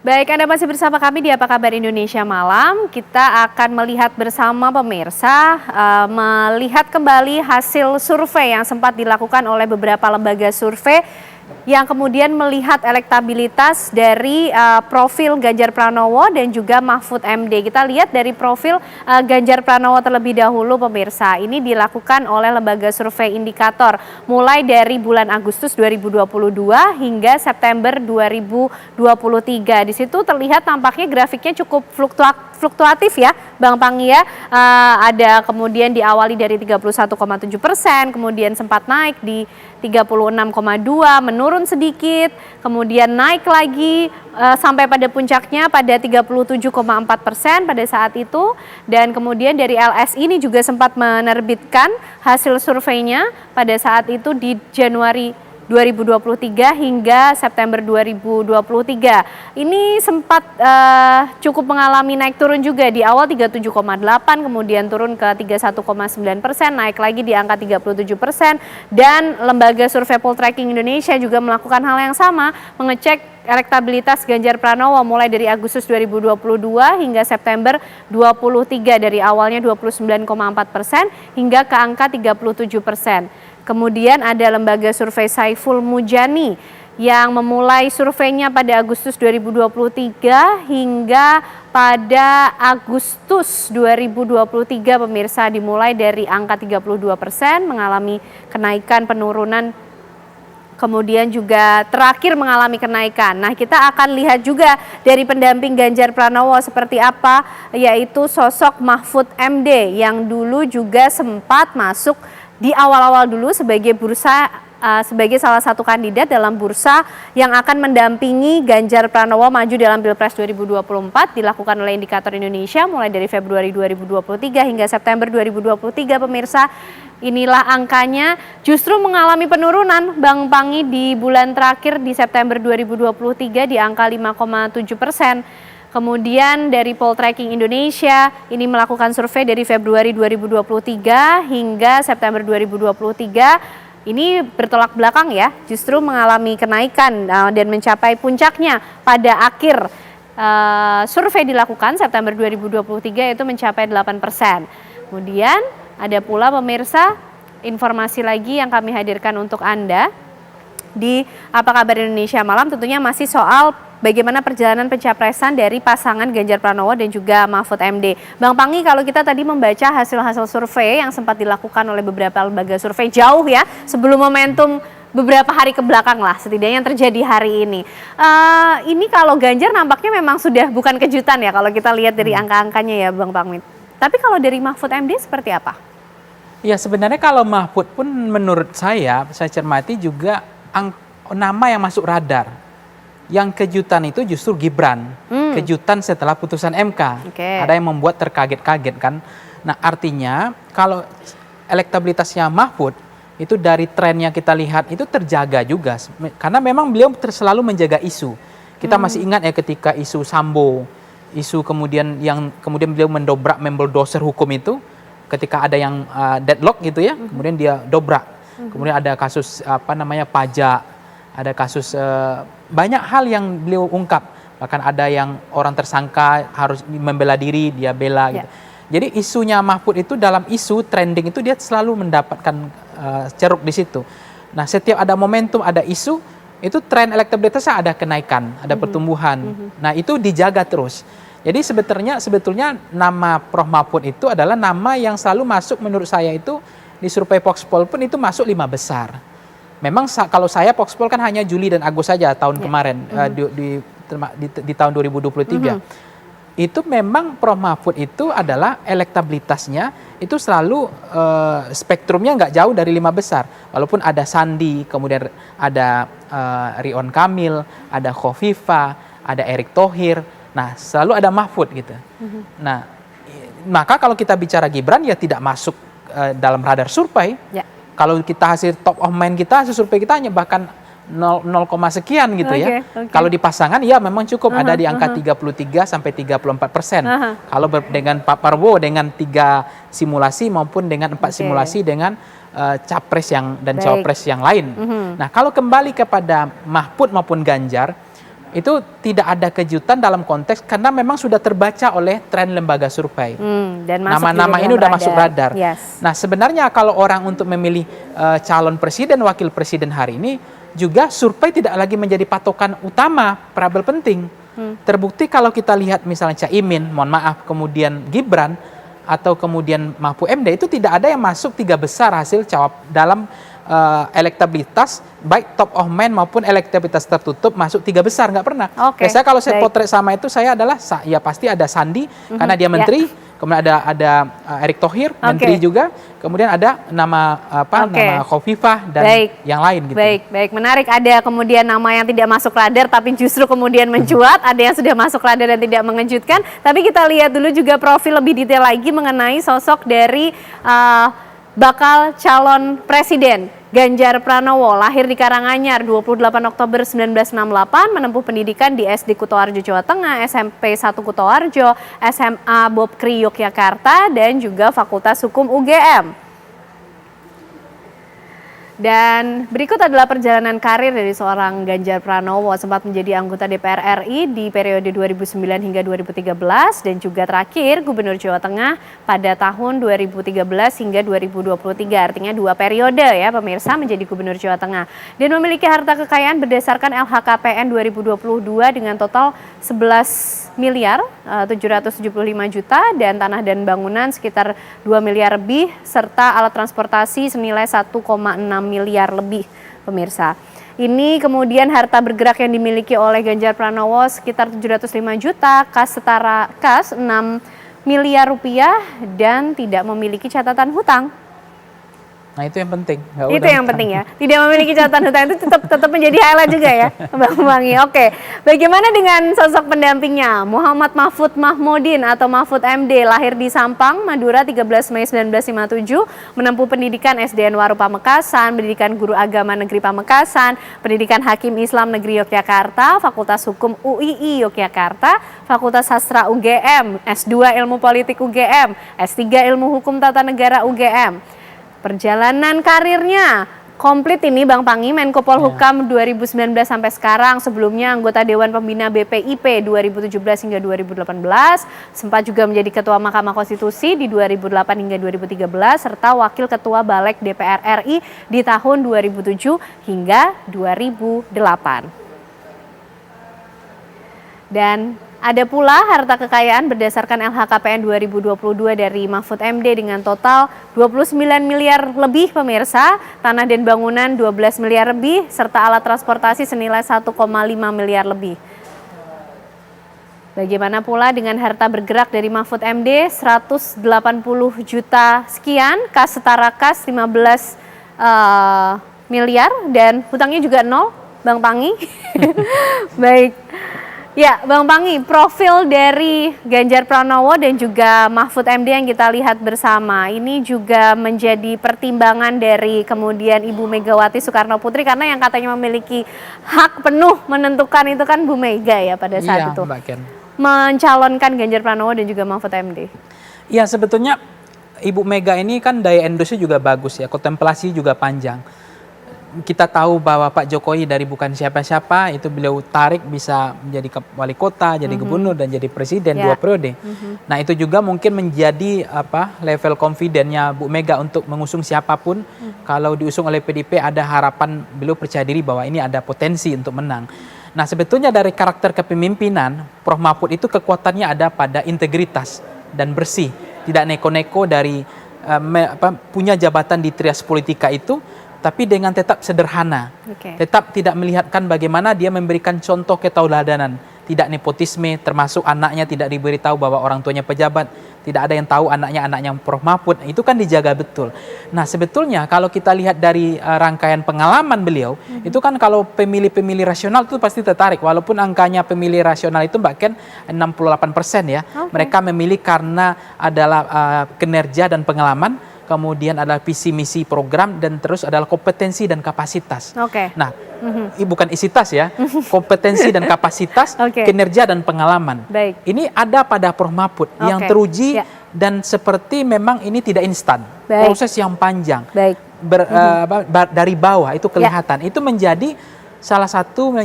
Baik, Anda masih bersama kami di Apa Kabar Indonesia Malam. Kita akan melihat bersama pemirsa, melihat kembali hasil survei yang sempat dilakukan oleh beberapa lembaga survei yang kemudian melihat elektabilitas dari profil Ganjar Pranowo dan juga Mahfud MD. Kita lihat dari profil Ganjar Pranowo terlebih dahulu pemirsa. Ini dilakukan oleh lembaga survei indikator mulai dari bulan Agustus 2022 hingga September 2023. Di situ terlihat tampaknya grafiknya cukup fluktuatif ya Bang Panggi ya. Ada kemudian diawali dari 31,7%, kemudian sempat naik di 36,2, menurun sedikit, kemudian naik lagi sampai pada puncaknya pada 37,4% pada saat itu. Dan kemudian dari LSI ini juga sempat menerbitkan hasil surveinya pada saat itu di Januari 2023 hingga September 2023. Ini sempat cukup mengalami naik turun juga, di awal 37,8, kemudian turun ke 31,9%, naik lagi di angka 37%. Dan lembaga survei Poltreking Indonesia juga melakukan hal yang sama, mengecek elektabilitas Ganjar Pranowo mulai dari Agustus 2022 hingga September 2023, dari awalnya 29,4% hingga ke angka 37%. Kemudian ada lembaga survei Saiful Mujani yang memulai surveinya pada Agustus 2023 hingga pada Agustus 2023 pemirsa, dimulai dari angka 32%, mengalami kenaikan penurunan, kemudian juga terakhir mengalami kenaikan. Nah, kita akan lihat juga dari pendamping Ganjar Pranowo seperti apa, yaitu sosok Mahfud MD yang dulu juga sempat masuk di awal-awal dulu sebagai sebagai salah satu kandidat dalam bursa yang akan mendampingi Ganjar Pranowo maju dalam Pilpres 2024, dilakukan oleh Indikator Indonesia mulai dari Februari 2023 hingga September 2023 pemirsa. Inilah angkanya justru mengalami penurunan Bang Panggi di bulan terakhir di September 2023 di angka 5,7%. Kemudian dari Poltreking Indonesia ini melakukan survei dari Februari 2023 hingga September 2023. Ini bertolak belakang ya, justru mengalami kenaikan dan mencapai puncaknya pada akhir survei dilakukan September 2023, yaitu mencapai 8%. Kemudian ada pula pemirsa informasi lagi yang kami hadirkan untuk Anda di Apa Kabar Indonesia Malam, tentunya masih soal bagaimana perjalanan pencapresan dari pasangan Ganjar Pranowo dan juga Mahfud MD. Bang Panggi, kalau kita tadi membaca hasil-hasil survei yang sempat dilakukan oleh beberapa lembaga survei jauh ya sebelum momentum beberapa hari ke belakang lah setidaknya yang terjadi hari ini. Ini kalau Ganjar nampaknya memang sudah bukan kejutan ya kalau kita lihat dari angka-angkanya ya Bang Panggi. Tapi kalau dari Mahfud MD seperti apa? Ya sebenarnya kalau Mahfud pun menurut saya cermati juga nama yang masuk radar. Yang kejutan itu justru Gibran. Kejutan setelah putusan MK. Ada yang membuat terkaget-kaget kan. Nah artinya kalau elektabilitasnya Mahfud itu dari tren yang kita lihat itu terjaga juga. Karena memang beliau selalu menjaga isu. Kita masih ingat ya ketika isu Sambo, isu kemudian yang kemudian beliau mendobrak membeldoser hukum itu. Ketika ada yang deadlock gitu ya, kemudian dia dobrak. Kemudian ada kasus pajak, ada kasus banyak hal yang beliau ungkap. Bahkan ada yang orang tersangka harus membela diri, dia bela gitu. Jadi isunya Mahfud itu dalam isu trending itu dia selalu mendapatkan ceruk di situ. Nah, setiap ada momentum, ada isu, itu tren elektabilitasnya ada kenaikan, ada pertumbuhan. Nah, itu dijaga terus. Jadi sebetulnya nama Prof Mahfud itu adalah nama yang selalu masuk menurut saya itu di survei Voxpol pun itu masuk 5 besar. Memang kalau saya Voxpol kan hanya Juli dan Agustus saja tahun kemarin di tahun 2023. Itu memang Prof Mahfud itu adalah elektabilitasnya itu selalu spektrumnya nggak jauh dari 5 besar. Walaupun ada Sandi, kemudian ada Ridwan Kamil, ada Khofifa, ada Erick Thohir. Nah, selalu ada Mahfud gitu. Nah, maka kalau kita bicara Gibran ya tidak masuk dalam radar survei. Kalau kita hasil top of mind kita, hasil survei kita hanya bahkan 0, sekian gitu ya. Kalau di pasangan ya memang cukup ada di angka 33 sampai 34%. Kalau dengan Pak Prabowo dengan 3 simulasi maupun dengan 4 simulasi dengan capres dan cawapres yang lain. Nah, kalau kembali kepada Mahfud maupun Ganjar, itu tidak ada kejutan dalam konteks karena memang sudah terbaca oleh tren lembaga survei. Dan Nama-nama ini udah masuk radar. Yes. Nah, sebenarnya kalau orang untuk memilih calon presiden, wakil presiden hari ini, juga survei tidak lagi menjadi patokan utama, variabel penting. Terbukti kalau kita lihat misalnya Caimin, mohon maaf, kemudian Gibran, atau kemudian Mahfud MD, itu tidak ada yang masuk 3 besar hasil dalam elektabilitas, baik top of mind maupun elektabilitas tertutup masuk 3 besar, nggak pernah. Biasanya kalau saya potret sama itu, saya adalah ya pasti ada Sandi karena dia menteri, kemudian ada Erick Thohir menteri juga, kemudian ada nama nama Khofifah dan yang lain gitu. Baik, menarik. Ada kemudian nama yang tidak masuk radar tapi justru kemudian mencuat, ada yang sudah masuk radar dan tidak mengejutkan. Tapi kita lihat dulu juga profil lebih detail lagi mengenai sosok dari bakal calon presiden Ganjar Pranowo. Lahir di Karanganyar 28 Oktober 1968, menempuh pendidikan di SD Kutoarjo Jawa Tengah, SMP 1 Kutoarjo, SMA Bob Kri Yogyakarta, dan juga Fakultas Hukum UGM. Dan berikut adalah perjalanan karir dari seorang Ganjar Pranowo. Sempat menjadi anggota DPR RI di periode 2009 hingga 2013 dan juga terakhir Gubernur Jawa Tengah pada tahun 2013 hingga 2023. Artinya 2 periode ya pemirsa menjadi Gubernur Jawa Tengah. Dan memiliki harta kekayaan berdasarkan LHKPN 2022 dengan total 11 miliar 775 juta dan tanah dan bangunan sekitar 2 miliar lebih serta alat transportasi senilai 1,6 miliar lebih pemirsa. Ini kemudian harta bergerak yang dimiliki oleh Ganjar Pranowo sekitar 705 juta, kas 6 miliar rupiah dan tidak memiliki catatan hutang. Nah, itu yang penting. Itu yang penting ya. Tidak memiliki catatan hutang itu tetap menjadi highlight juga ya, Bang Bangi. Oke. Bagaimana dengan sosok pendampingnya? Muhammad Mahfud Mahmudin atau Mahfud MD, lahir di Sampang, Madura 13 Mei 1957, menempuh pendidikan SDN Waru Pamekasan, pendidikan Guru Agama Negeri Pamekasan, pendidikan Hakim Islam Negeri Yogyakarta, Fakultas Hukum UII Yogyakarta, Fakultas Sastra UGM, S2 Ilmu Politik UGM, S3 Ilmu Hukum Tata Negara UGM. Perjalanan karirnya komplit ini Bang Pangi, Menko Polhukam 2019 sampai sekarang, sebelumnya anggota Dewan Pembina BPIP 2017 hingga 2018, sempat juga menjadi Ketua Mahkamah Konstitusi di 2008 hingga 2013, serta Wakil Ketua Balek DPR RI di tahun 2007 hingga 2008. Dan ada pula harta kekayaan berdasarkan LHKPN 2022 dari Mahfud MD dengan total 29 miliar lebih pemirsa, tanah dan bangunan 12 miliar lebih, serta alat transportasi senilai 1,5 miliar lebih. Bagaimana pula dengan harta bergerak dari Mahfud MD 180 juta sekian, kas setara kas 15 miliar dan hutangnya juga 0, Bang Pangi. Baik. Ya, Bang Pangi, profil dari Ganjar Pranowo dan juga Mahfud MD yang kita lihat bersama, ini juga menjadi pertimbangan dari kemudian Ibu Megawati Soekarno Putri, karena yang katanya memiliki hak penuh menentukan itu kan Bu Mega ya pada saat itu. Mbak Ken. Mencalonkan Ganjar Pranowo dan juga Mahfud MD. Iya, sebetulnya Ibu Mega ini kan daya endorse juga bagus ya, kontemplasi juga panjang. Kita tahu bahwa Pak Jokowi dari bukan siapa-siapa, itu beliau tarik bisa menjadi wali kota, jadi gubernur dan jadi presiden 2 periode. Nah, itu juga mungkin menjadi level confidence-nya Bu Mega untuk mengusung siapapun. Kalau diusung oleh PDIP ada harapan, beliau percaya diri bahwa ini ada potensi untuk menang. Nah, sebetulnya dari karakter kepemimpinan, Prof. Mahfud itu kekuatannya ada pada integritas dan bersih, tidak neko-neko dari punya jabatan di trias politika itu, tapi dengan tetap sederhana, tetap tidak melihatkan bagaimana dia memberikan contoh ketauladanan, tidak nepotisme, termasuk anaknya tidak diberitahu bahwa orang tuanya pejabat, tidak ada yang tahu anaknya Prof. Mahfud, itu kan dijaga betul. Nah, sebetulnya kalau kita lihat dari rangkaian pengalaman beliau, itu kan kalau pemilih-pemilih rasional itu pasti tertarik, walaupun angkanya pemilih rasional itu Mbak Ken 68% ya, mereka memilih karena adalah kinerja dan pengalaman, kemudian adalah visi misi program, dan terus adalah kompetensi dan kapasitas. Nah, bukan isitas ya, kompetensi dan kapasitas, kinerja dan pengalaman. Ini ada pada Prof. Mahfud yang teruji dan seperti memang ini tidak instan, proses yang panjang. Dari bawah itu kelihatan. Itu menjadi salah satu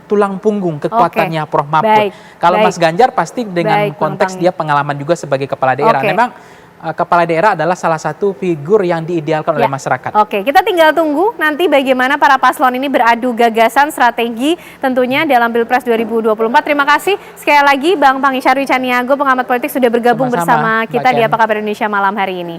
tulang punggung kekuatannya Prof. Mahfud. Baik, Kalau baik. Mas Ganjar pasti dengan Baik, Bang konteks Panggi. dia pengalaman juga sebagai kepala daerah. Oke. Memang kepala daerah adalah salah satu figur yang diidealkan oleh masyarakat. Oke, kita tinggal tunggu nanti bagaimana para paslon ini beradu gagasan strategi tentunya dalam Pilpres 2024. Terima kasih sekali lagi Bang Panggi Syarwi Caniago, pengamat politik sudah bergabung Sama-sama, bersama kita Mbak di Ken. Apa Kabar Indonesia malam hari ini.